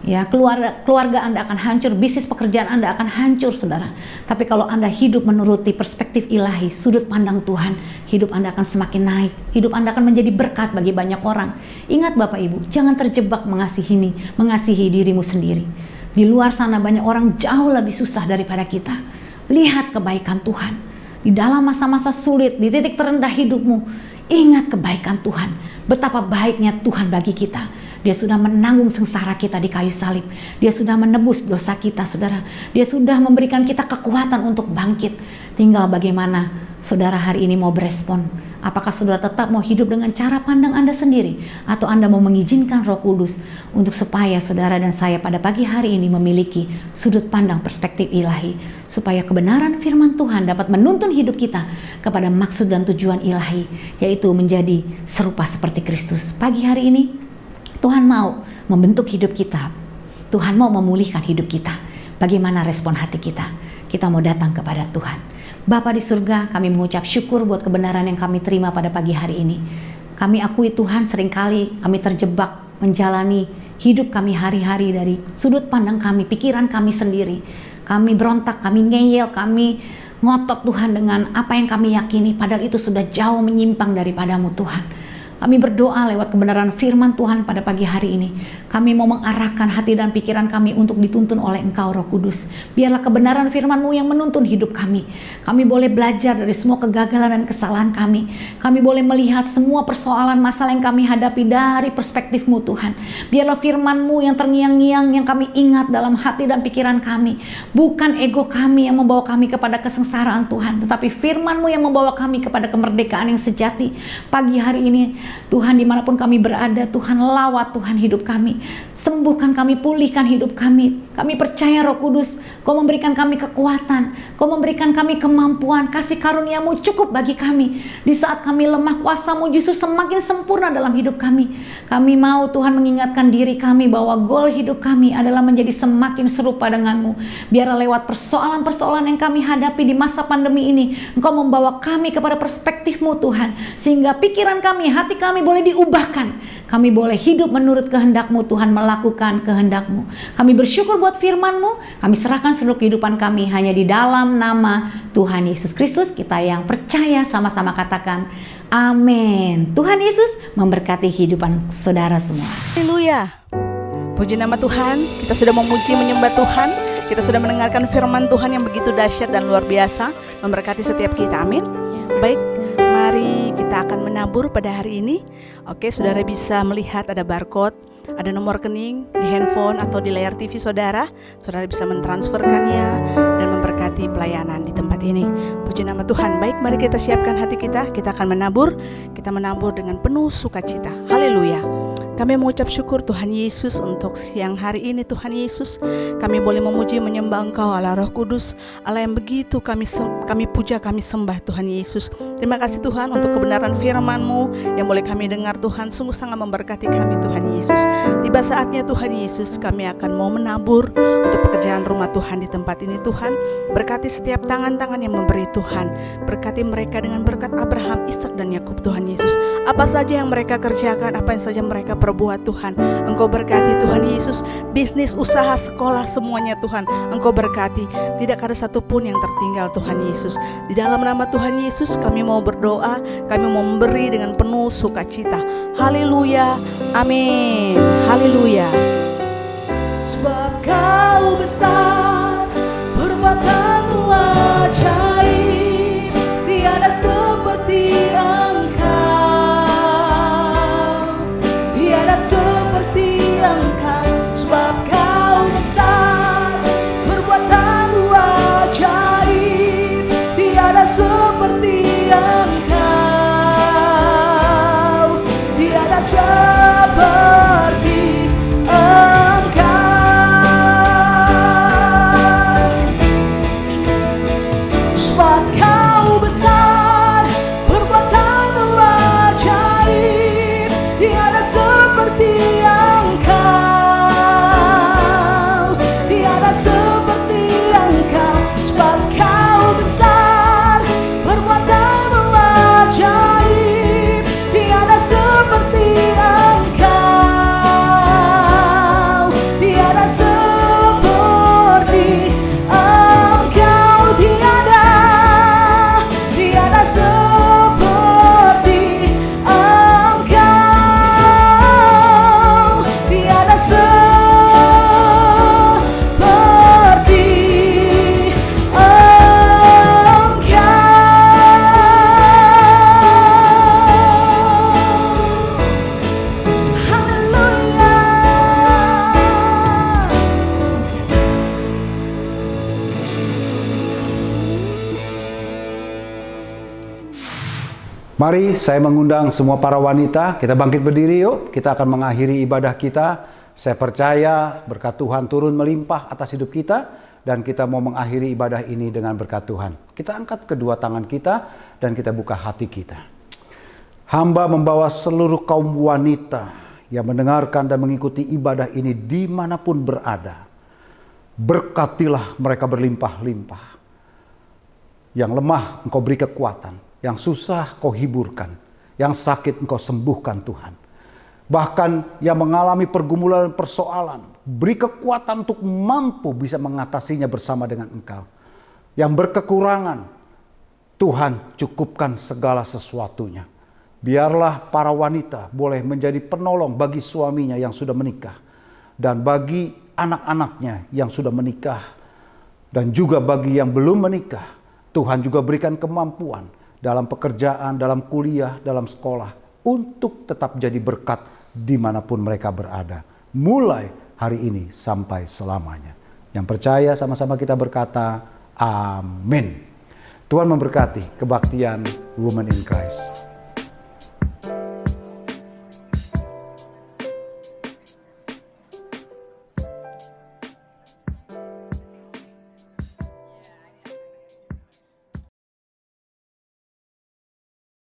Ya, keluarga Anda akan hancur, bisnis pekerjaan Anda akan hancur saudara. Tapi kalau Anda hidup menuruti perspektif ilahi, sudut pandang Tuhan, hidup Anda akan semakin naik. Hidup Anda akan menjadi berkat bagi banyak orang. Ingat Bapak Ibu, jangan terjebak mengasihi dirimu sendiri. Di luar sana banyak orang jauh lebih susah daripada kita. Lihat kebaikan Tuhan. Di dalam masa-masa sulit, di titik terendah hidupmu, ingat kebaikan Tuhan. Betapa baiknya Tuhan bagi kita. Dia sudah menanggung sengsara kita di kayu salib. Dia sudah menebus dosa kita saudara. Dia sudah memberikan kita kekuatan untuk bangkit. Tinggal bagaimana saudara hari ini mau berespon. Apakah saudara tetap mau hidup dengan cara pandang Anda sendiri, atau Anda mau mengizinkan Roh Kudus untuk supaya saudara dan saya pada pagi hari ini memiliki sudut pandang perspektif ilahi, supaya kebenaran firman Tuhan dapat menuntun hidup kita kepada maksud dan tujuan ilahi, yaitu menjadi serupa seperti Kristus. Pagi hari ini Tuhan mau membentuk hidup kita. Tuhan mau memulihkan hidup kita. Bagaimana respon hati kita? Kita mau datang kepada Tuhan. Bapa di surga, kami mengucap syukur buat kebenaran yang kami terima pada pagi hari ini. Kami akui Tuhan seringkali kami terjebak menjalani hidup kami hari-hari dari sudut pandang kami, pikiran kami sendiri. Kami berontak, kami ngeyel, kami ngotot Tuhan dengan apa yang kami yakini, padahal itu sudah jauh menyimpang daripadamu Tuhan. Kami berdoa lewat kebenaran firman Tuhan pada pagi hari ini. Kami mau mengarahkan hati dan pikiran kami untuk dituntun oleh Engkau Roh Kudus. Biarlah kebenaran firman-Mu yang menuntun hidup kami. Kami boleh belajar dari semua kegagalan dan kesalahan kami. Kami boleh melihat semua persoalan masalah yang kami hadapi dari perspektif-Mu Tuhan. Biarlah firman-Mu yang terngiang-ngiang yang kami ingat dalam hati dan pikiran kami. Bukan ego kami yang membawa kami kepada kesengsaraan Tuhan, tetapi firman-Mu yang membawa kami kepada kemerdekaan yang sejati. Pagi hari ini Tuhan, dimanapun kami berada, Tuhan lawat Tuhan hidup kami. Sembuhkan kami, pulihkan hidup kami. Kami percaya Roh Kudus, Kau memberikan kami kekuatan, Kau memberikan kami kemampuan, kasih karunia-Mu cukup bagi kami. Di saat kami lemah, kuasa-Mu justru semakin sempurna dalam hidup kami. Kami mau Tuhan mengingatkan diri kami bahwa goal hidup kami adalah menjadi semakin serupa dengan-Mu. Biarlah lewat persoalan-persoalan yang kami hadapi di masa pandemi ini, Engkau membawa kami kepada perspektif-Mu Tuhan. Sehingga pikiran kami, hati kami boleh diubahkan. Kami boleh hidup menurut kehendak-Mu Tuhan, melakukan kehendak-Mu. Kami bersyukur buat firman-Mu, kami serahkan seluruh kehidupan kami hanya di dalam nama Tuhan Yesus Kristus. Kita yang percaya sama-sama katakan amin. Tuhan Yesus memberkati kehidupan saudara semua. Haleluya. Puji nama Tuhan, kita sudah memuji menyembah Tuhan. Kita sudah mendengarkan firman Tuhan yang begitu dahsyat dan luar biasa, memberkati setiap kita, amin. Baik, mari kita akan menabur pada hari ini. Oke, saudara bisa melihat ada barcode, ada nomor rekening di handphone atau di layar TV saudara. Saudara bisa mentransferkannya dan memberkati pelayanan di tempat ini. Puji nama Tuhan. Baik, mari kita siapkan hati kita. Kita akan menabur. Kita menabur dengan penuh sukacita. Haleluya. Kami mengucap syukur Tuhan Yesus untuk siang hari ini. Tuhan Yesus, kami boleh memuji menyembah Engkau Allah Roh Kudus, Allah yang begitu kami puja, kami sembah Tuhan Yesus. Terima kasih Tuhan untuk kebenaran firman-Mu yang boleh kami dengar Tuhan, sungguh sangat memberkati kami Tuhan Yesus. Tiba saatnya Tuhan Yesus, kami akan mau menabur untuk pekerjaan rumah Tuhan di tempat ini Tuhan. Berkati setiap tangan-tangan yang memberi Tuhan. Berkati mereka dengan berkat Abraham, Ishak dan Yakub Tuhan Yesus. Apa saja yang mereka kerjakan, apa yang saja mereka perbuat Tuhan, Engkau berkati Tuhan Yesus. Bisnis, usaha, sekolah, semuanya Tuhan Engkau berkati. Tidak ada satupun yang tertinggal Tuhan Yesus. Di dalam nama Tuhan Yesus kami mau berdoa, kami mau memberi dengan penuh sukacita. Haleluya, amin. Haleluya. Sebab Kau besar, perbuatan-Mu ajaib, tiada seperti seperti Engkau, sebab Kau besar, perbuatan-Mu ajaib, tiada seperti Engkau, tiada seperti Engkau, sebab Kau besar, perbuatan-Mu ajaib, tiada seperti Engkau, tiada seperti Engkau, sebab Kau besar, perbuatan-Mu ajaib, tiada seperti Engkau, tiada seperti Engkau, tiada seperti Engkau, tiada seperti Engkau. Haleluya. Mari saya mengundang semua para wanita, kita bangkit berdiri yuk. Kita akan mengakhiri ibadah kita. Saya percaya berkat Tuhan turun melimpah atas hidup kita. Dan kita mau mengakhiri ibadah ini dengan berkat Tuhan. Kita angkat kedua tangan kita dan kita buka hati kita. Hamba membawa seluruh kaum wanita yang mendengarkan dan mengikuti ibadah ini dimanapun berada. Berkatilah mereka berlimpah-limpah. Yang lemah Engkau beri kekuatan. Yang susah Kau hiburkan. Yang sakit Engkau sembuhkan Tuhan. Bahkan yang mengalami pergumulan dan persoalan, beri kekuatan untuk mampu bisa mengatasinya bersama dengan Engkau. Yang berkekurangan, Tuhan cukupkan segala sesuatunya. Biarlah para wanita boleh menjadi penolong bagi suaminya yang sudah menikah. Dan bagi anak-anaknya yang sudah menikah. Dan juga bagi yang belum menikah, Tuhan juga berikan kemampuan dalam pekerjaan, dalam kuliah, dalam sekolah, untuk tetap jadi berkat dimanapun mereka berada. Mulai hari ini sampai selamanya. Yang percaya sama-sama kita berkata, amin. Tuhan memberkati kebaktian Women in Christ.